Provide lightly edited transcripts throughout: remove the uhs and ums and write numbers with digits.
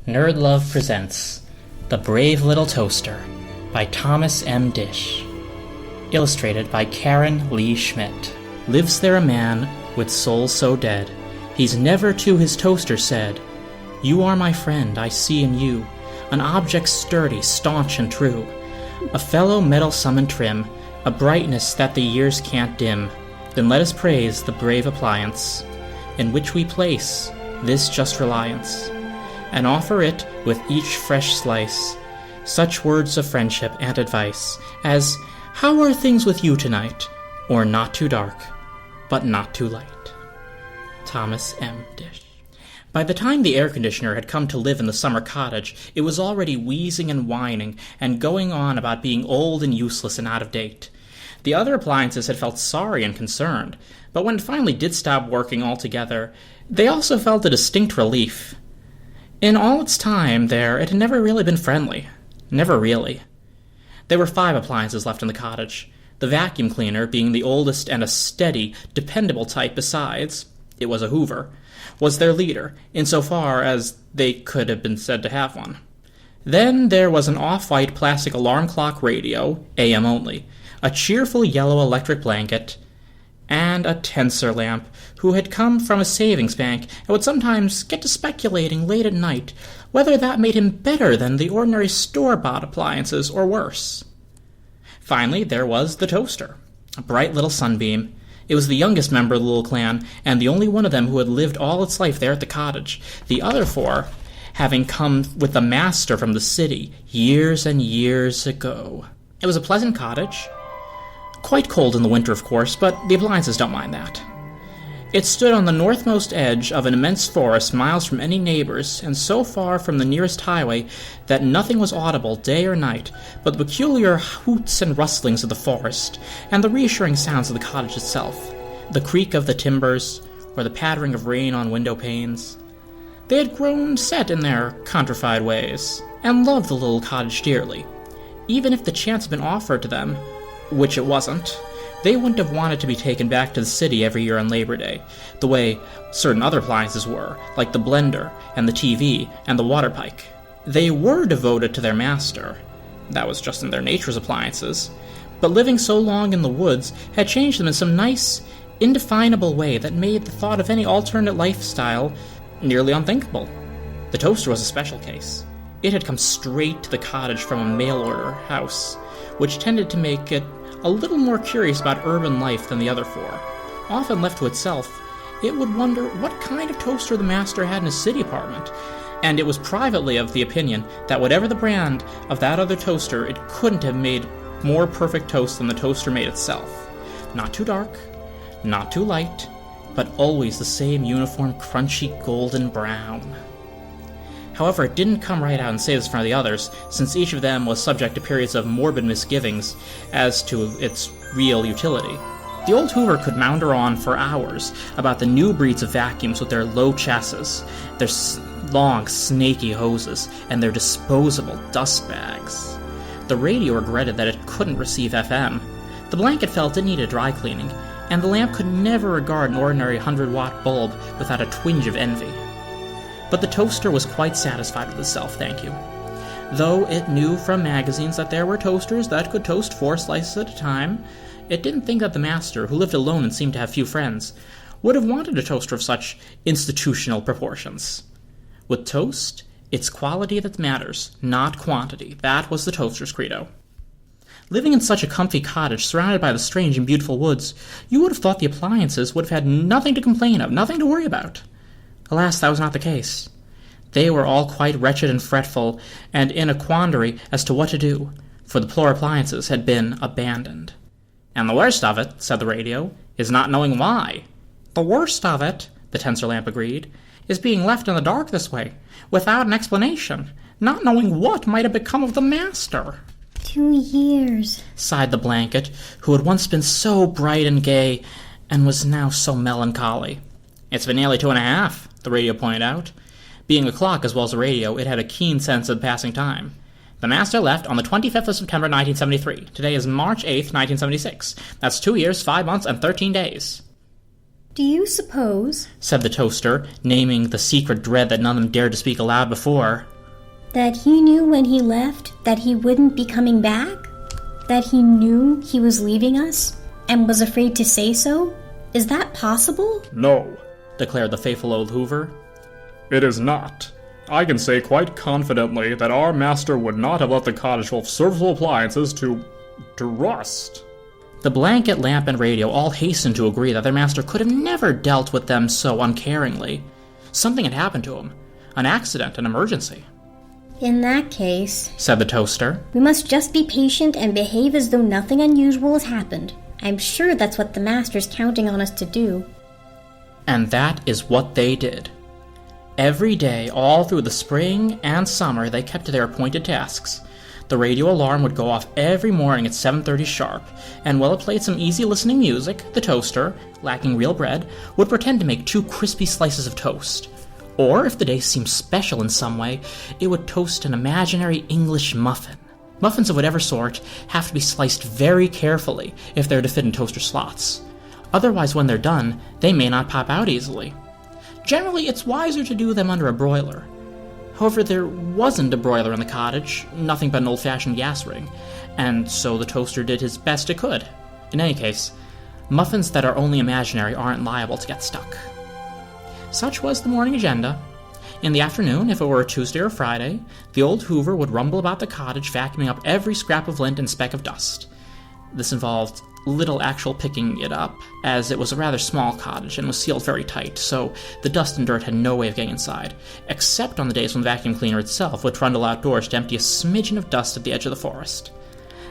Nerd Love presents The Brave Little Toaster by Thomas M. Disch. Illustrated by Karen Lee Schmidt. Lives there a man with soul so dead, he's never to his toaster said, "You are my friend, I see in you an object sturdy, staunch, and true, a fellow mettlesome and trim, a brightness that the years can't dim. Then let us praise the brave appliance in which we place this just reliance, and offer it with each fresh slice such words of friendship and advice as, 'How are things with you tonight?' or 'Not too dark, but not too light.'" Thomas M. Disch. By the time the air conditioner had come to live in the summer cottage, it was already wheezing and whining and going on about being old and useless and out of date. The other appliances had felt sorry and concerned, but when it finally did stop working altogether, they also felt a distinct relief. In all its time there, it had never really been friendly. Never really. There were 5 appliances left in the cottage, the vacuum cleaner being the oldest and a steady, dependable type besides. It was a Hoover, was their leader, insofar as they could have been said to have one. Then there was an off-white plastic alarm clock radio, AM only, a cheerful yellow electric blanket, and a tensor lamp, who had come from a savings bank and would sometimes get to speculating late at night whether that made him better than the ordinary store-bought appliances or worse. Finally, there was the toaster, a bright little sunbeam. It was the youngest member of the little clan, and the only one of them who had lived all its life there at the cottage, the other 4 having come with the master from the city years and years ago. It was a pleasant cottage, quite cold in the winter, of course, but the appliances don't mind that. It stood on the northmost edge of an immense forest, miles from any neighbors, and so far from the nearest highway that nothing was audible day or night but the peculiar hoots and rustlings of the forest, and the reassuring sounds of the cottage itself, the creak of the timbers, or the pattering of rain on window panes. They had grown set in their countrified ways, and loved the little cottage dearly. Even if the chance had been offered to them, which it wasn't, they wouldn't have wanted to be taken back to the city every year on Labor Day, the way certain other appliances were, like the blender, and the TV, and the water pike. They were devoted to their master. That was just in their nature as appliances. But living so long in the woods had changed them in some nice, indefinable way that made the thought of any alternate lifestyle nearly unthinkable. The toaster was a special case. It had come straight to the cottage from a mail-order house, which tended to make it a little more curious about urban life than the other 4. Often left to itself, it would wonder what kind of toaster the master had in his city apartment, and it was privately of the opinion that whatever the brand of that other toaster, it couldn't have made more perfect toast than the toaster made itself. Not too dark, not too light, but always the same uniform crunchy golden brown. However, it didn't come right out and say this in front of the others, since each of them was subject to periods of morbid misgivings as to its real utility. The old Hoover could maunder on for hours about the new breeds of vacuums with their low chassis, their long, snaky hoses, and their disposable dust bags. The radio regretted that it couldn't receive FM. The blanket felt it needed dry cleaning, and the lamp could never regard an ordinary 100-watt bulb without a twinge of envy. But the toaster was quite satisfied with itself, thank you. Though it knew from magazines that there were toasters that could toast 4 slices at a time, it didn't think that the master, who lived alone and seemed to have few friends, would have wanted a toaster of such institutional proportions. With toast, it's quality that matters, not quantity. That was the toaster's credo. Living in such a comfy cottage, surrounded by the strange and beautiful woods, you would have thought the appliances would have had nothing to complain of, nothing to worry about. Alas, that was not the case. They were all quite wretched and fretful, and in a quandary as to what to do, for the poor appliances had been abandoned. "And the worst of it," said the radio, "is not knowing why." "The worst of it," the tensor lamp agreed, "is being left in the dark this way, without an explanation, not knowing what might have become of the master." 2 years, sighed the blanket, who had once been so bright and gay, and was now so melancholy. "It's been nearly 2.5, the radio pointed out. Being a clock as well as a radio, it had a keen sense of passing time. "The master left on the 25th of September, 1973. Today is March 8th, 1976. That's 2 years, 5 months, and 13 days. "Do you suppose," said the toaster, naming the secret dread that none of them dared to speak aloud before, That he knew when he left that he wouldn't be coming back? That he knew he was leaving us and was afraid to say so? Is that possible? No, declared the faithful old Hoover. it is not. I can say quite confidently that our master would not have left the cottage full of serviceable appliances to rust. The blanket, lamp, and radio all hastened to agree that their master could have never dealt with them so uncaringly. Something had happened to him. An accident, an emergency. In that case, said the toaster, we must just be patient and behave as though nothing unusual has happened. I'm sure that's what the master's counting on us to do. And that is what they did. Every day, all through the spring and summer, they kept to their appointed tasks. The radio alarm would go off every morning at 7:30 sharp, and while it played some easy listening music, the toaster, lacking real bread, would pretend to make 2 crispy slices of toast. Or, if the day seemed special in some way, it would toast an imaginary English muffin. Muffins of whatever sort have to be sliced very carefully if they're to fit in toaster slots. Otherwise, when they're done, they may not pop out easily. Generally, it's wiser to do them under a broiler. However, there wasn't a broiler in the cottage, nothing but an old-fashioned gas ring, and so the toaster did his best it could. In any case, muffins that are only imaginary aren't liable to get stuck. Such was the morning agenda. In the afternoon, if it were a Tuesday or Friday, the old Hoover would rumble about the cottage, vacuuming up every scrap of lint and speck of dust. This involved little actual picking it up, as it was a rather small cottage and was sealed very tight, so the dust and dirt had no way of getting inside, except on the days when the vacuum cleaner itself would trundle outdoors to empty a smidgen of dust at the edge of the forest.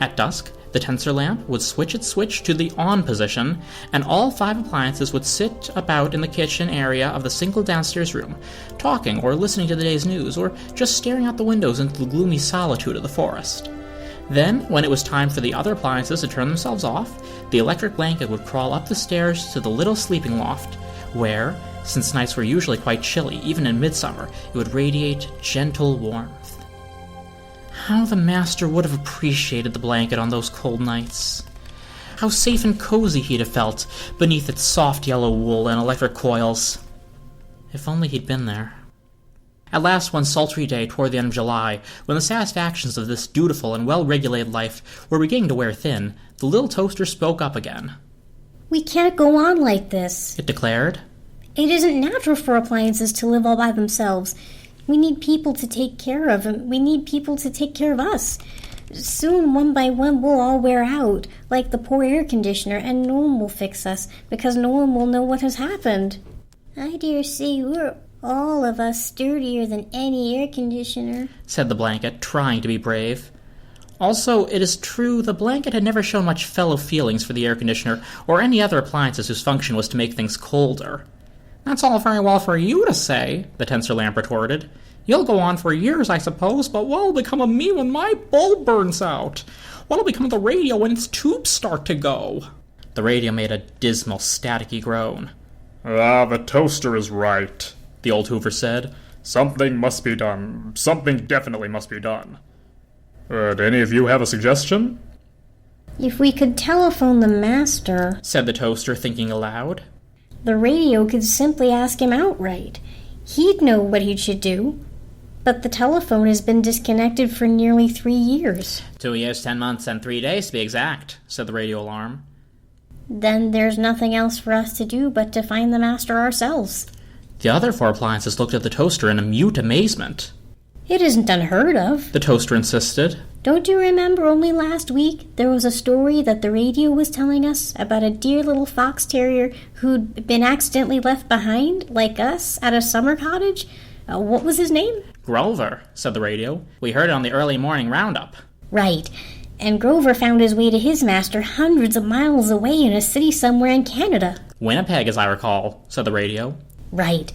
At dusk, the tensor lamp would switch its switch to the on position, and all 5 appliances would sit about in the kitchen area of the single downstairs room, talking or listening to the day's news, or just staring out the windows into the gloomy solitude of the forest. Then, when it was time for the other appliances to turn themselves off, the electric blanket would crawl up the stairs to the little sleeping loft, where, since nights were usually quite chilly, even in midsummer, it would radiate gentle warmth. How the master would have appreciated the blanket on those cold nights. How safe and cozy he'd have felt beneath its soft yellow wool and electric coils. If only he'd been there. At last, one sultry day toward the end of July, when the satisfactions of this dutiful and well-regulated life were beginning to wear thin, the little toaster spoke up again. We can't go on like this, it declared. It isn't natural for appliances to live all by themselves. We need people to take care of, and we need people to take care of us. Soon, one by one, we'll all wear out, like the poor air conditioner, and no one will fix us, because no one will know what has happened. I dare say we're all of us sturdier than any air conditioner, said the blanket, trying to be brave. Also, it is true the blanket had never shown much fellow feelings for the air conditioner or any other appliances whose function was to make things colder. That's all very well for you to say, the tensor lamp retorted. You'll go on for years, I suppose, but what'll become of me when my bulb burns out? What'll become of the radio when its tubes start to go? The radio made a dismal, staticky groan. The toaster is right, the old Hoover said. Something must be done. Something definitely must be done. Do any of you have a suggestion? If we could telephone the master, said the toaster, thinking aloud. The radio could simply ask him outright. He'd know what he should do. But the telephone has been disconnected for nearly 3 years. 2 years, 10 months, and 3 days to be exact, said the radio alarm. Then there's nothing else for us to do but to find the master ourselves. The other 4 appliances looked at the toaster in a mute amazement. It isn't unheard of, the toaster insisted. Don't you remember only last week there was a story that the radio was telling us about a dear little fox terrier who'd been accidentally left behind, like us, at a summer cottage? What was his name? Grover, said the radio. We heard it on the early morning roundup. Right. And Grover found his way to his master hundreds of miles away in a city somewhere in Canada. Winnipeg, as I recall, said the radio. Right.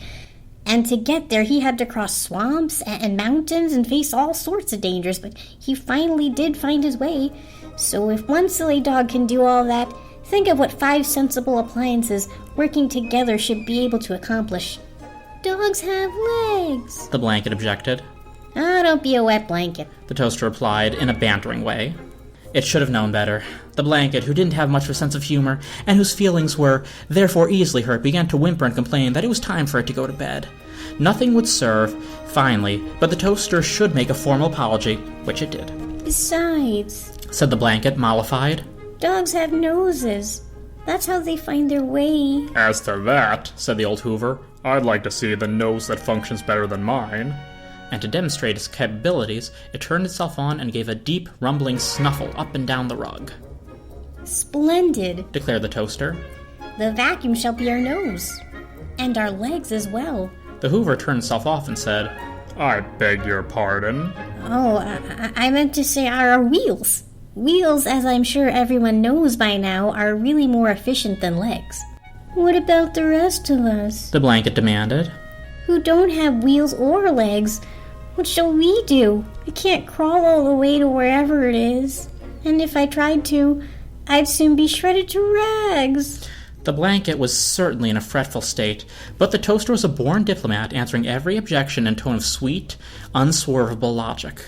And to get there, he had to cross swamps and mountains and face all sorts of dangers, but he finally did find his way. So if one silly dog can do all that, think of what 5 sensible appliances working together should be able to accomplish. Dogs have legs, the blanket objected. Don't be a wet blanket, the toaster replied in a bantering way. It should have known better. The blanket, who didn't have much of a sense of humor, and whose feelings were therefore easily hurt, began to whimper and complain that it was time for it to go to bed. Nothing would serve, finally, but the toaster should make a formal apology, which it did. Besides, Said the blanket, mollified. dogs have noses. That's how they find their way. As to that, said the old Hoover, I'd like to see the nose that functions better than mine. And to demonstrate its capabilities, it turned itself on and gave a deep, rumbling snuffle up and down the rug. Splendid. Declared the toaster. The vacuum shall be our nose. And our legs as well. The Hoover turned itself off and said, I beg your pardon. Oh, I meant to say our wheels. Wheels, as I'm sure everyone knows by now, are really more efficient than legs. What about the rest of us? the blanket demanded. Who don't have wheels or legs? What shall we do? I can't crawl all the way to wherever it is. And if I tried to, I'd soon be shredded to rags. The blanket was certainly in a fretful state, but the toaster was a born diplomat, answering every objection in a tone of sweet, unswervable logic.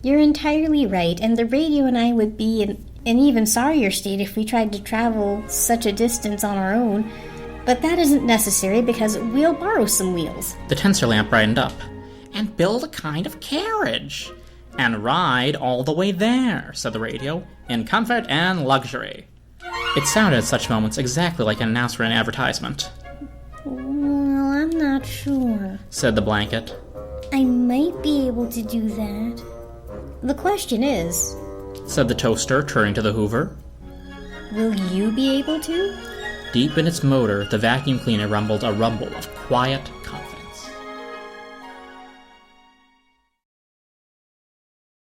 You're entirely right, and the radio and I would be in an even sorrier state if we tried to travel such a distance on our own. But that isn't necessary because we'll borrow some wheels. The tensor lamp brightened up. And build a kind of carriage. And ride all the way there, said the radio, in comfort and luxury. It sounded at such moments exactly like an announcer in an advertisement. Well, I'm not sure. Said the blanket. I might be able to do that. The question is, Said the toaster, turning to the Hoover. will you be able to? Deep in its motor, the vacuum cleaner rumbled a rumble of quiet